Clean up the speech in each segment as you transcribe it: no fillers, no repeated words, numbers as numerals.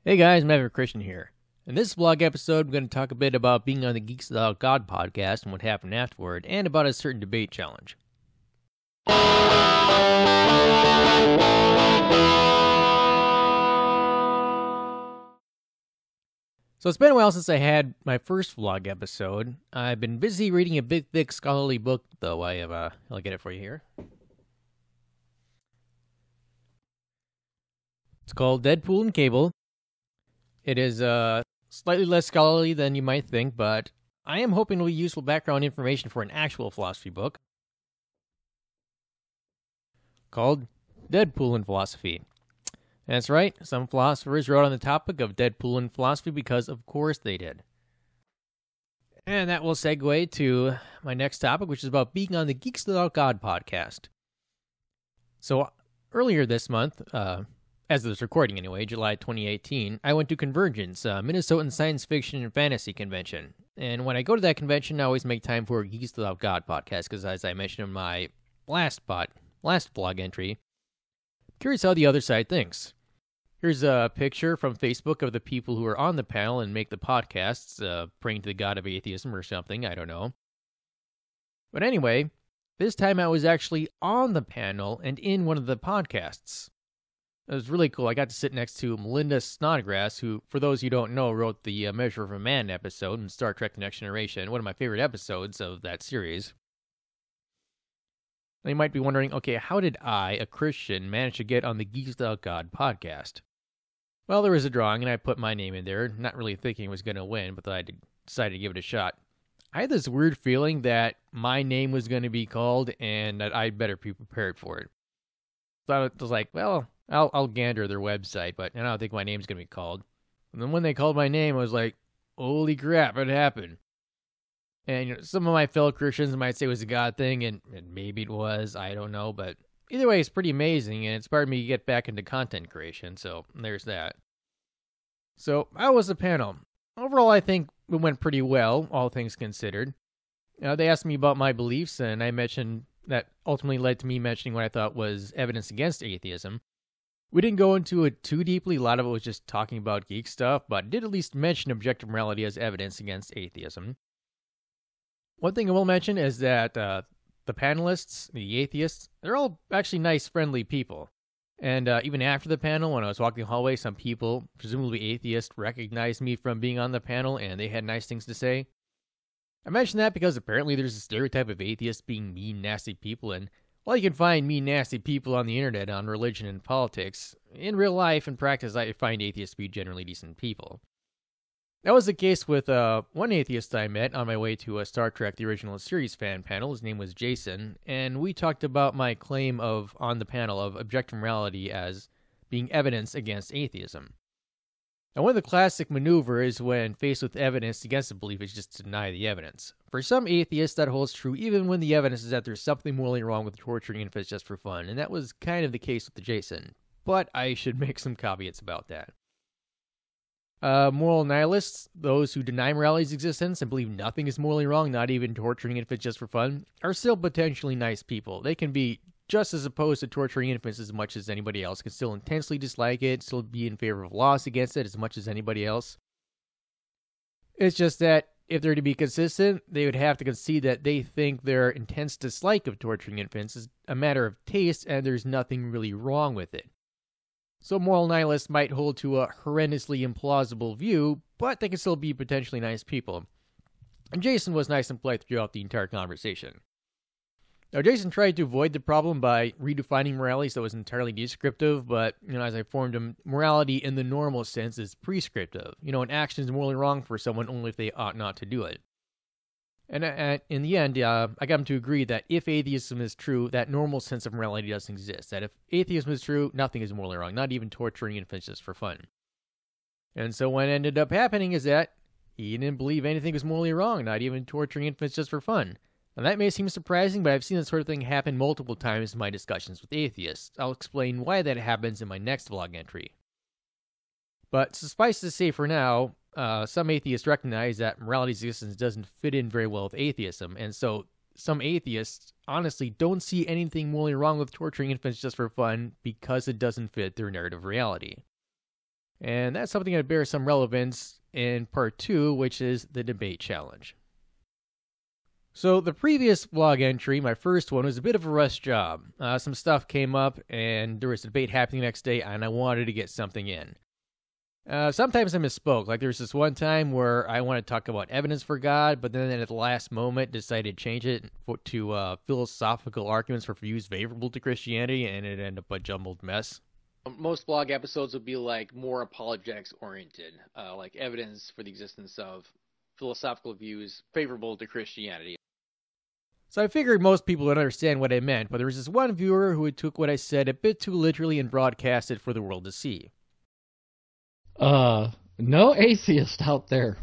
Hey guys, Maverick Christian here. In this vlog episode, I'm going to talk a bit about being on the Geeks Without God podcast and what happened afterward, and about a certain debate challenge. So it's been a while since I had my first vlog episode. I've been busy reading a big, thick scholarly book, though. I'll get it for you here. It's called Deadpool and Cable. It is slightly less scholarly than you might think, but I am hoping it will be useful background information for an actual philosophy book called Deadpool and Philosophy. That's right, some philosophers wrote on the topic of Deadpool and philosophy because of course they did. And that will segue to my next topic, which is about being on the Geeks Without God podcast. So earlier this month, as of this recording anyway, July 2018, I went to Convergence, Minnesotan science fiction and fantasy convention. And when I go to that convention, I always make time for a Geeks Without God podcast, because as I mentioned in my last vlog entry, I'm curious how the other side thinks. Here's a picture from Facebook of the people who are on the panel and make the podcasts, praying to the god of atheism or something, I don't know. But anyway, this time I was actually on the panel and in one of the podcasts. It was really cool. I got to sit next to Melinda Snodgrass, who, for those you don't know, wrote the Measure of a Man episode in Star Trek The Next Generation, one of my favorite episodes of that series. And you might be wondering, okay, how did I, a Christian, manage to get on the Geeks Without God podcast? Well, there was a drawing, and I put my name in there, not really thinking it was going to win, but I decided to give it a shot. I had this weird feeling that my name was going to be called, and that I'd better be prepared for it. So I was like, well, I'll gander their website, but I don't think my name's going to be called. And then when they called my name, I was like, holy crap, it happened. And some of my fellow Christians might say it was a God thing, and maybe it was, I don't know, but either way, it's pretty amazing, and it inspired me to get back into content creation, so there's that. So, how was the panel? Overall, I think it went pretty well, all things considered. They asked me about my beliefs, and I mentioned that ultimately led to me mentioning what I thought was evidence against atheism. We didn't go into it too deeply, a lot of it was just talking about geek stuff, but did at least mention objective morality as evidence against atheism. One thing I will mention is that the panelists, the atheists, they're all actually nice, friendly people. And even after the panel, when I was walking the hallway, some people, presumably atheists, recognized me from being on the panel, and they had nice things to say. I mention that because apparently there's a stereotype of atheists being mean, nasty people, and while you can find mean, nasty people on the internet on religion and politics, in real life and practice, I find atheists to be generally decent people. That was the case with one atheist I met on my way to a Star Trek The Original Series fan panel. His name was Jason, and we talked about my claim on the panel of objective morality as being evidence against atheism. Now, one of the classic maneuvers when faced with evidence against a belief is just to deny the evidence. For some atheists, that holds true even when the evidence is that there's something morally wrong with torturing infants just for fun, and that was kind of the case with the Jason. But I should make some caveats about that. Moral nihilists, those who deny morality's existence and believe nothing is morally wrong, not even torturing infants just for fun, are still potentially nice people. They can be just as opposed to torturing infants as much as anybody else, can still intensely dislike it, still be in favor of laws against it as much as anybody else. It's just that if they're to be consistent, they would have to concede that they think their intense dislike of torturing infants is a matter of taste and there's nothing really wrong with it. So moral nihilists might hold to a horrendously implausible view, but they can still be potentially nice people. And Jason was nice and polite throughout the entire conversation. Now, Jason tried to avoid the problem by redefining morality so it was entirely descriptive, but, as I informed him, morality in the normal sense is prescriptive. An action is morally wrong for someone only if they ought not to do it. And in the end, I got him to agree that if atheism is true, that normal sense of morality doesn't exist. That if atheism is true, nothing is morally wrong, not even torturing infants just for fun. And so what ended up happening is that he didn't believe anything was morally wrong, not even torturing infants just for fun. Now that may seem surprising, but I've seen this sort of thing happen multiple times in my discussions with atheists. I'll explain why that happens in my next vlog entry. But suffice to say for now, some atheists recognize that morality's existence doesn't fit in very well with atheism, and so some atheists honestly don't see anything morally wrong with torturing infants just for fun because it doesn't fit their narrative reality. And that's something that bears some relevance in part 2, which is the debate challenge. So the previous vlog entry, my first one, was a bit of a rush job. Some stuff came up, and there was a debate happening the next day, and I wanted to get something in. Sometimes I misspoke. Like there was this one time where I wanted to talk about evidence for God, but then at the last moment decided to change it to philosophical arguments for views favorable to Christianity, and it ended up a jumbled mess. Most blog episodes would be like more apologetics oriented, like evidence for the existence of philosophical views favorable to Christianity. So I figured most people would understand what I meant, but there was this one viewer who took what I said a bit too literally and broadcast it for the world to see. No atheist out there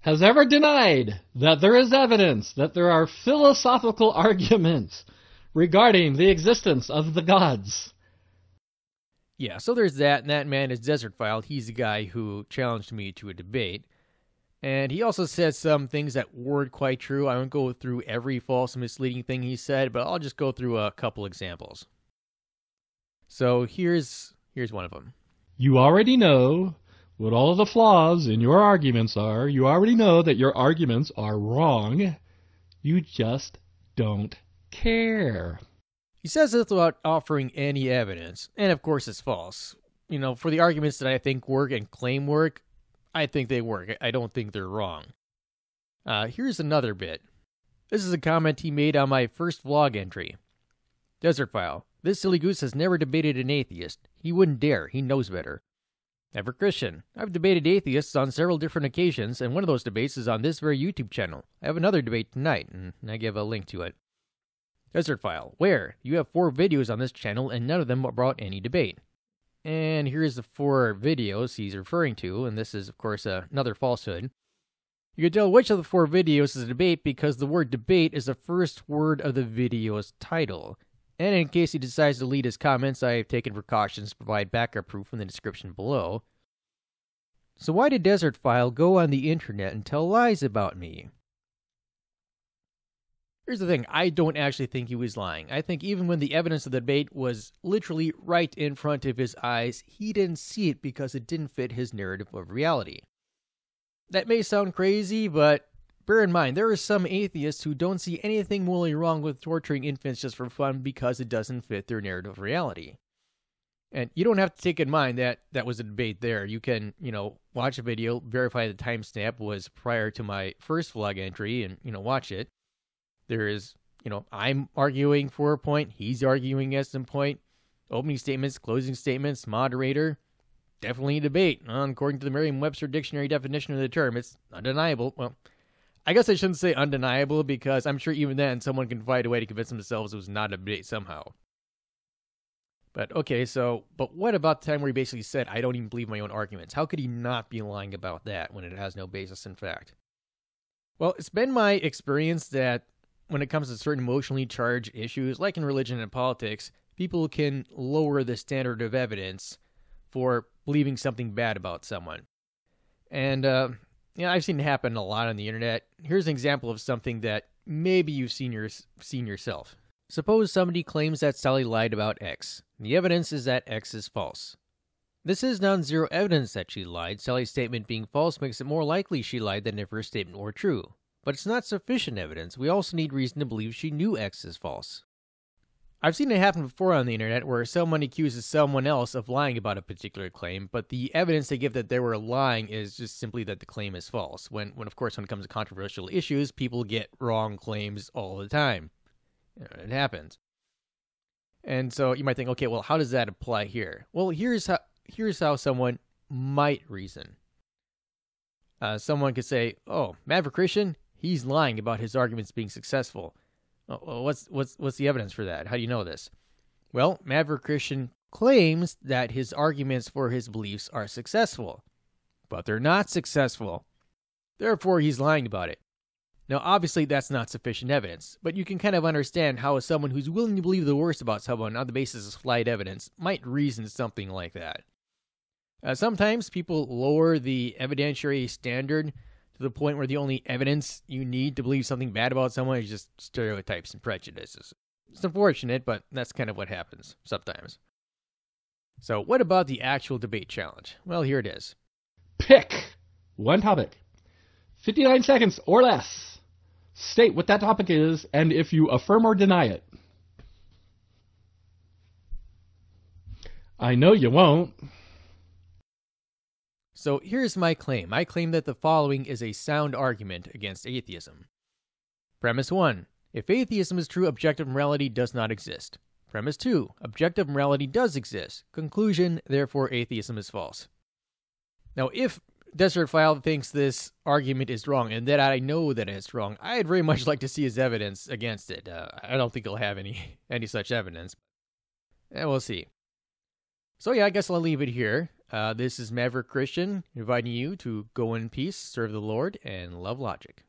has ever denied that there is evidence that there are philosophical arguments regarding the existence of the gods. Yeah, so there's that, and that man is Desertphile. He's the guy who challenged me to a debate. And he also said some things that weren't quite true. I won't go through every false and misleading thing he said, but I'll just go through a couple examples. So here's one of them. You already know what all of the flaws in your arguments are. You already know that your arguments are wrong. You just don't care. He says this without offering any evidence, and of course it's false. You know, for the arguments that I think work and claim work, I think they work. I don't think they're wrong. Here's another bit. This is a comment he made on my first vlog entry. Desertphile. This silly goose has never debated an atheist. He wouldn't dare. He knows better. Never Christian. I've debated atheists on several different occasions, and one of those debates is on this very YouTube channel. I have another debate tonight, and I give a link to it. Desertphile. Where? You have 4 videos on this channel, and none of them brought any debate. And here's the 4 videos he's referring to, and this is, of course, another falsehood. You can tell which of the 4 videos is a debate because the word debate is the first word of the video's title. And in case he decides to delete his comments, I have taken precautions to provide backup proof in the description below. So why did Desertphile go on the internet and tell lies about me? Here's the thing, I don't actually think he was lying. I think even when the evidence of the debate was literally right in front of his eyes, he didn't see it because it didn't fit his narrative of reality. That may sound crazy, but bear in mind, there are some atheists who don't see anything morally wrong with torturing infants just for fun because it doesn't fit their narrative of reality. And you don't have to take in mind that that was a debate there. You can, watch a video, verify the timestamp was prior to my first vlog entry, and, watch it. There is, I'm arguing for a point, he's arguing against some point, opening statements, closing statements, moderator. Definitely a debate. According to the Merriam-Webster dictionary definition of the term, it's undeniable. Well, I guess I shouldn't say undeniable because I'm sure even then someone can find a way to convince themselves it was not a debate somehow. But okay, but what about the time where he basically said, I don't even believe my own arguments? How could he not be lying about that when it has no basis in fact? Well, it's been my experience that when it comes to certain emotionally charged issues, like in religion and politics, people can lower the standard of evidence for believing something bad about someone. And, I've seen it happen a lot on the internet. Here's an example of something that maybe you've seen yourself. Suppose somebody claims that Sally lied about X. The evidence is that X is false. This is non-zero evidence that she lied. Sally's statement being false makes it more likely she lied than if her statement were true. But it's not sufficient evidence. We also need reason to believe she knew X is false. I've seen it happen before on the internet where someone accuses someone else of lying about a particular claim, but the evidence they give that they were lying is just simply that the claim is false. When of course, when it comes to controversial issues, people get wrong claims all the time. It happens. And so you might think, okay, well, how does that apply here? Well, here's how someone might reason. Someone could say, oh, Maverick Christian, he's lying about his arguments being successful. What's the evidence for that? How do you know this? Well, Maverick Christian claims that his arguments for his beliefs are successful, but they're not successful. Therefore, he's lying about it. Now, obviously, that's not sufficient evidence, but you can kind of understand how someone who's willing to believe the worst about someone on the basis of slight evidence might reason something like that. Sometimes people lower the evidentiary standard to the point where the only evidence you need to believe something bad about someone is just stereotypes and prejudices. It's unfortunate, but that's kind of what happens sometimes. So what about the actual debate challenge? Well, here it is. Pick one topic. 59 seconds or less. State what that topic is, and if you affirm or deny it. I know you won't. So here's my claim. I claim that the following is a sound argument against atheism. Premise 1. If atheism is true, objective morality does not exist. Premise 2. Objective morality does exist. Conclusion, therefore atheism is false. Now, if Desertphile thinks this argument is wrong, and that I know that it's wrong, I'd very much like to see his evidence against it. I don't think he'll have any such evidence. And we'll see. So yeah, I guess I'll leave it here. This is Maverick Christian, inviting you to go in peace, serve the Lord, and love logic.